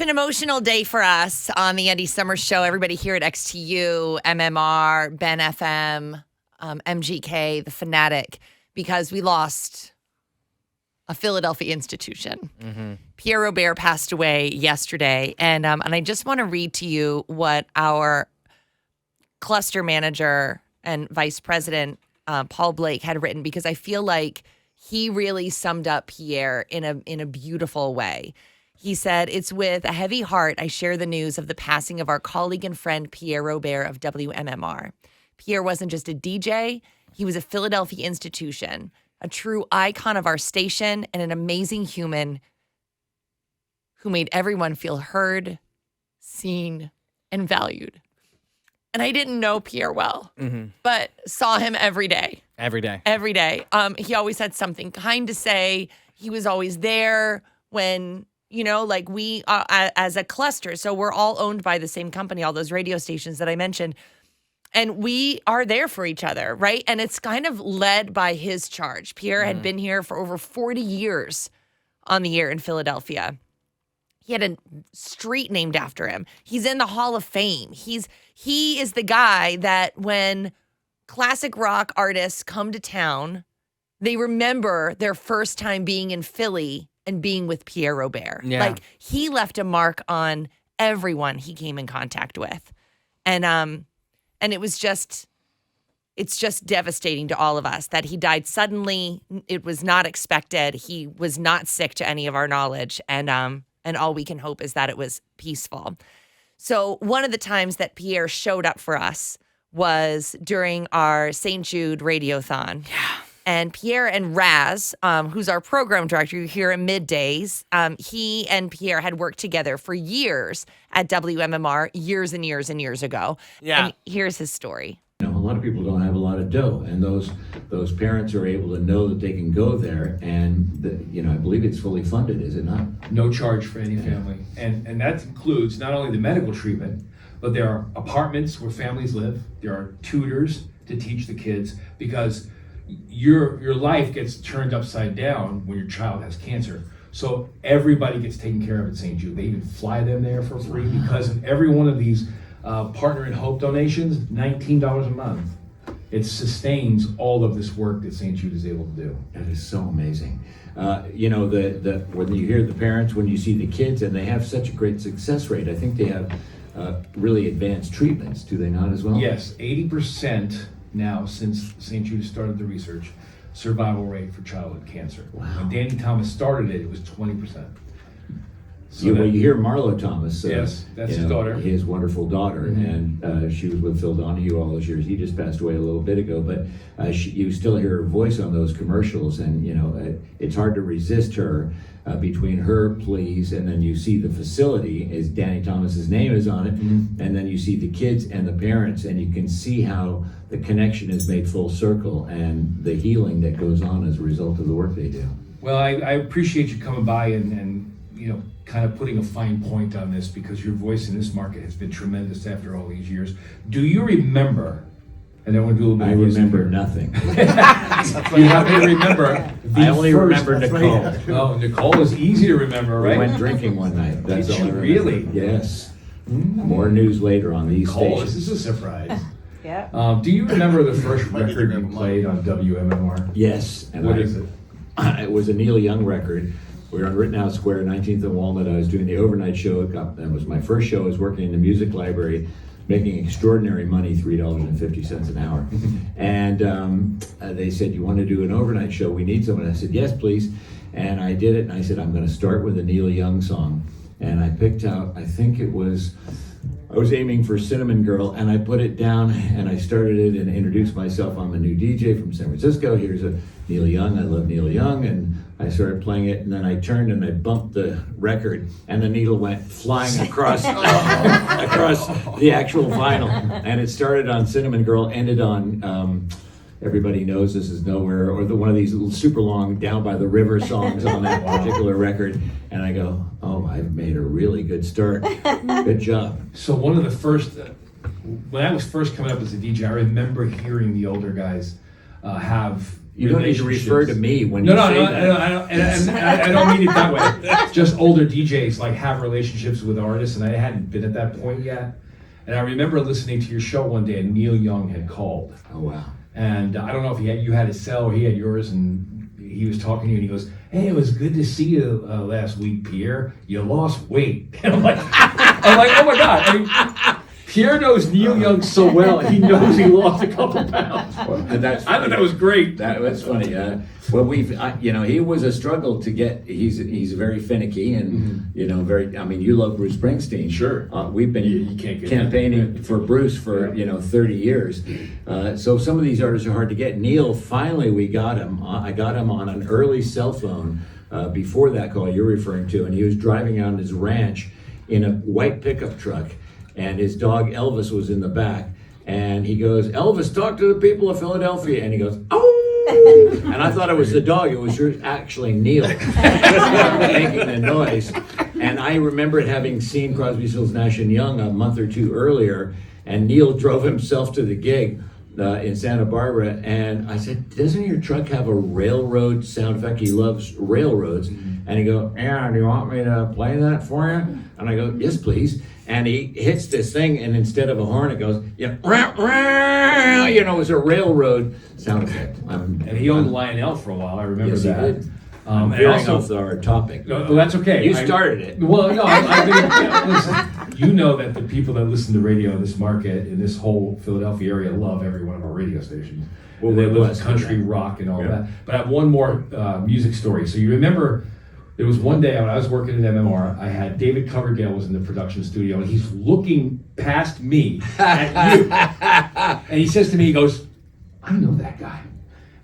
It's an emotional day for us on the Andy Summers Show. Everybody here at XTU, MMR, Ben FM, MGK, The Fanatic, because we lost a Philadelphia institution. Mm-hmm. Pierre Robert passed away yesterday, and I just want to read to you what our cluster manager and vice president, Paul Blake, had written, because I feel like he really summed up Pierre in a beautiful way. He said, "It's with a heavy heart I share the news of the passing of our colleague and friend Pierre Robert of WMMR. Pierre wasn't just a DJ, he was a Philadelphia institution, a true icon of our station, and an amazing human who made everyone feel heard, seen, and valued." And I didn't know Pierre well, but saw him every day. Every day. Every day. He always had something kind to say. He was always there when, like we, as a cluster, so we're all owned by the same company, all those radio stations that I mentioned. And we are there for each other, right? And it's kind of led by his charge. Pierre had been here for over 40 years on the air in Philadelphia. He had a street named after him. He's in the Hall of Fame. He is the guy that when classic rock artists come to town, they remember their first time being in Philly and being with Pierre Robert. Yeah. Like, he left a mark on everyone he came in contact with. And it's just devastating to all of us that he died suddenly. It was not expected. He was not sick to any of our knowledge. And all we can hope is that it was peaceful. So one of the times that Pierre showed up for us was during our St. Jude Radiothon. Yeah. And Pierre and Raz, who's our program director here at Middays, he and Pierre had worked together for years at WMMR, years and years and years ago. Yeah. And here's his story. A lot of people don't have a lot of dough, and those parents are able to know that they can go there, and I believe it's fully funded, is it not? No charge for any family, and that includes not only the medical treatment, but there are apartments where families live. There are tutors to teach the kids, because your life gets turned upside down when your child has cancer. So everybody gets taken care of at St. Jude. They even fly them there for free, because in every one of these Partner in Hope donations, $19 a month. It sustains all of this work that St. Jude is able to do. That is so amazing. When you hear the parents, when you see the kids, and they have such a great success rate. I think they have really advanced treatments, do they not, as well? Yes, 80% now, since St. Jude started the research, survival rate for childhood cancer. Wow. When Danny Thomas started it was 20%. So You hear Marlo Thomas. Yes, that's his daughter. His wonderful daughter, and she was with Phil Donahue all those years. He just passed away a little bit ago, but you still hear her voice on those commercials, and it's hard to resist her. Between her pleas, and then you see the facility, as Danny Thomas's name is on it, and then you see the kids and the parents, and you can see how the connection is made full circle, and the healing that goes on as a result of the work they do. Well, I appreciate you coming by and kind of putting a fine point on this, because your voice in this market has been tremendous after all these years. Do you remember, and I want to do a little bit I of music remember here. nothing. You have to remember. I only remember Nicole. Oh, Nicole is easy to remember, We right? went drinking one night. That's Did all I you remember. really? Yes. More news later on these Nicole, stations. this is a surprise. Yeah. Do you remember the first record you played on WMMR? Yes. And What is it? It was a Neil Young record. We were on Rittenhouse Square, 19th and Walnut. I was doing the overnight show. That was my first show. I was working in the music library, making extraordinary money, $3.50 an hour. And they said, "You want to do an overnight show? We need someone." I said, "Yes, please." And I did it, and I said, "I'm going to start with a Neil Young song." And I picked out, I was aiming for Cinnamon Girl, and I put it down, and I started it and introduced myself. I'm a new DJ from San Francisco. Here's a Neil Young. I love Neil Young. And I started playing it, and then I turned and I bumped the record, and the needle went flying across across the actual vinyl. And it started on Cinnamon Girl, ended on Everybody Knows This Is Nowhere, or one of these little super long Down by the River songs on that particular record. And I go, "Oh, I've made a really good start. Good job." So one of the first, when I was first coming up as a DJ, I remember hearing the older guys have You don't need to refer to me when you say that. I don't mean it that way. Just older DJs like have relationships with artists, and I hadn't been at that point yet. And I remember listening to your show one day, and Neil Young had called. Oh wow! And I don't know if you had his cell or he had yours, and he was talking to you, and he goes, "Hey, it was good to see you last week, Pierre. You lost weight." And I'm like, oh my God! I mean, Pierre knows Neil Young so well. He knows he lost a couple pounds. And I thought that was great. That was funny. Well, he was a struggle to get. He's very finicky and very. I mean, you love Bruce Springsteen. Sure. We've been You can't get campaigning for Bruce for 30 years. So some of these artists are hard to get. Neil, finally, we got him. I got him on an early cell phone before that call you're referring to, and he was driving on his ranch in a white pickup truck. And his dog Elvis was in the back, and he goes, "Elvis, talk to the people of Philadelphia." And he goes, "Oh!" And I thought it was the dog. It was actually Neil making the noise. And I remembered having seen Crosby, Stills, Nash and Young a month or two earlier, and Neil drove himself to the gig in Santa Barbara. And I said, "Doesn't your truck have a railroad sound effect?" He loves railroads. And he goes, "Yeah, do you want me to play that for you?" And I go, "Yes, please." And he hits this thing, and instead of a horn, it goes, it was a railroad sound effect. And he owned Lionel for a while, I remember that. He did. And veering off our topic. No, that's okay. You started it. Well, no, listen, you know that the people that listen to radio in this market, in this whole Philadelphia area, love every one of our radio stations. Well, they we're love blessed country, with that. rock, and all that. But I have one more music story. So you remember, there was one day when I was working at MMR, I had David Coverdale was in the production studio, and he's looking past me at you. And he says to me, he goes, "I know that guy."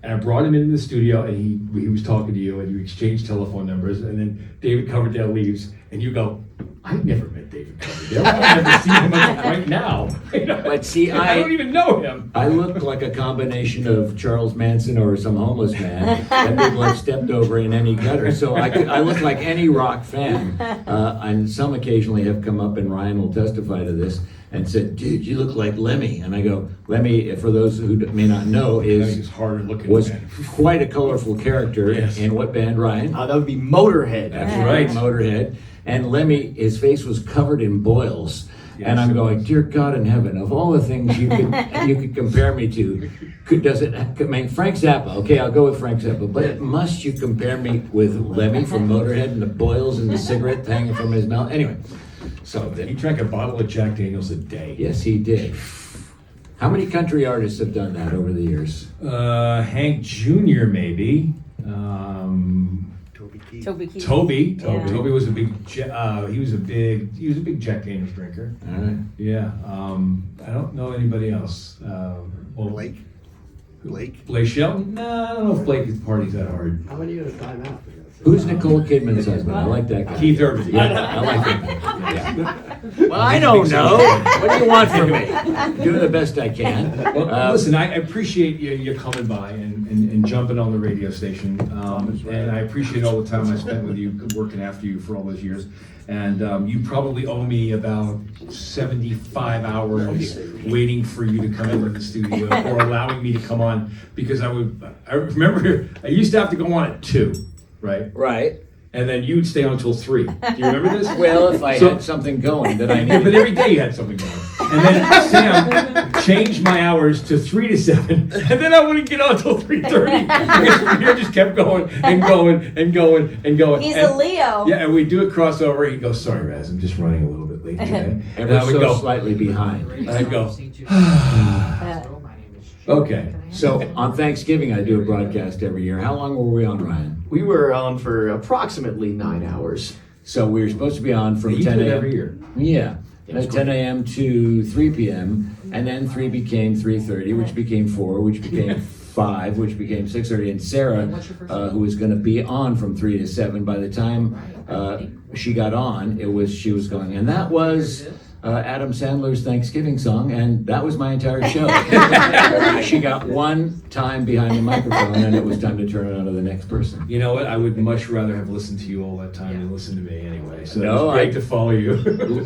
And I brought him into the studio, and he was talking to you, and you exchanged telephone numbers, and then David Coverdale leaves, and you go, "I've never met David Coverdale. I've never seen him right now." But see, I don't even know him. I look like a combination of Charles Manson or some homeless man that people have stepped over in any gutter. So I look like any rock fan. And some occasionally have come up, and Ryan will testify to this, and said, "Dude, you look like Lemmy." And I go, Lemmy, for those who may not know, He's harder looking. was man. quite a colorful character. Yes. In what band, Ryan? That would be Motorhead. That's right. Motorhead. And Lemmy, his face was covered in boils. Yes, and I'm it going, was. "Dear God in heaven, of all the things you could compare me to, Frank Zappa, okay, I'll go with Frank Zappa, but must you compare me with Lemmy from Motorhead and the boils and the cigarette hanging from his mouth?" Anyway, so He drank a bottle of Jack Daniels a day. yes, he did. How many country artists have done that over the years? Hank Jr. maybe. Toby Keith. Toby. Yeah. Toby was a big. He was a big Jack Daniels drinker. All right. Yeah. I don't know anybody else. Blake? Blake Shelton? No, I don't know if Blake parties that hard. How many at a time out? Who's Nicole Kidman's husband? I like that guy. Keith Urban. Yeah, I like him. Yeah. Well, I don't know. What do you want from me? Doing the best I can. Well, listen, I appreciate you coming by and jumping on the radio station. And I appreciate all the time I spent with you, working after you for all those years. And you probably owe me about 75 hours waiting for you to come into the studio or allowing me to come on, because I remember I used to have to go on at 2, right? Right. And then you'd stay on until 3. Do you remember this? Well, if I had something going that I Yeah, needed. but every day you had something going. And then Sam changed my hours to 3 to 7, and then I wouldn't get on until 3:30 because Pierre just kept going and going and going and going. He's and, a Leo. Yeah, and we do a crossover. He goes, "Sorry, Raz, I'm just running a little bit late today." And Ever I would so go, slightly behind. and I'd go, okay. So on Thanksgiving, I do a broadcast every year. How long were we on, Ryan? We were on for approximately 9 hours. So we were supposed to be on from You 10 do it a.m. every year. Yeah. That's 10 a.m. to 3 p.m. And then 3 became 3:30, which became 4, which became 5, which became 6:30. And Sarah, who was going to be on from 3 to 7, by the time she got on, she was going. And that was Adam Sandler's Thanksgiving song, and that was my entire show. She got one time behind the microphone, and it was time to turn it on to the next person. You know what? I would much rather have listened to you all that time than listen to me anyway. So No, it's great I- to follow you.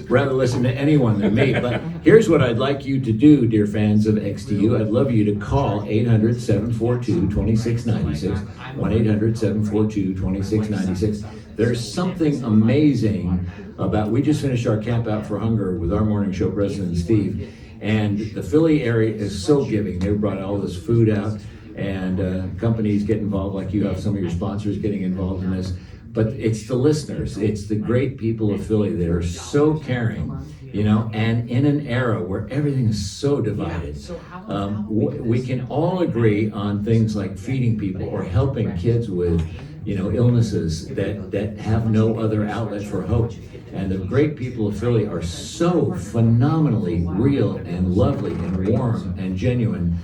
Rather listen to anyone than me. But here's what I'd like you to do, dear fans of XTU. I'd love you to call 800-742-2696, 1-800-742-2696. There's something amazing about, we just finished our Camp Out for Hunger with our morning show president, Steve, and the Philly area is so giving. They brought all this food out, and companies get involved, like you have some of your sponsors getting involved in this. But it's the listeners, it's the great people of Philly that are so caring, you know, and in an era where everything is so divided, we can all agree on things like feeding people or helping kids with, you know, illnesses that have no other outlet for hope. And the great people of Philly are so phenomenally real and lovely and warm and genuine.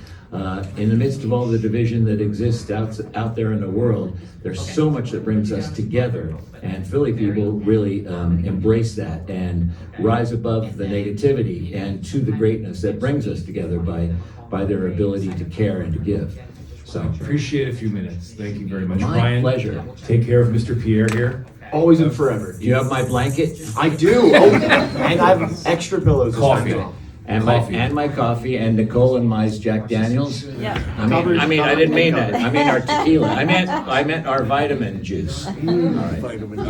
In the midst of all the division that exists out there in the world, there's so much that brings us together, and Philly people really embrace that and rise above the negativity and to the greatness that brings us together by their ability to care and to give. So, Appreciate a few minutes. Thank you very much, my Brian. pleasure. Take care of Mr. Pierre here. Always and forever. Do you have my blanket? I do. Oh, and I have extra pillows. this Coffee. time. And my coffee, and Nicole and my Jack Daniels. Yeah. I mean, I didn't mean that. I mean our tequila. I meant our vitamin juice. All right. Vitamin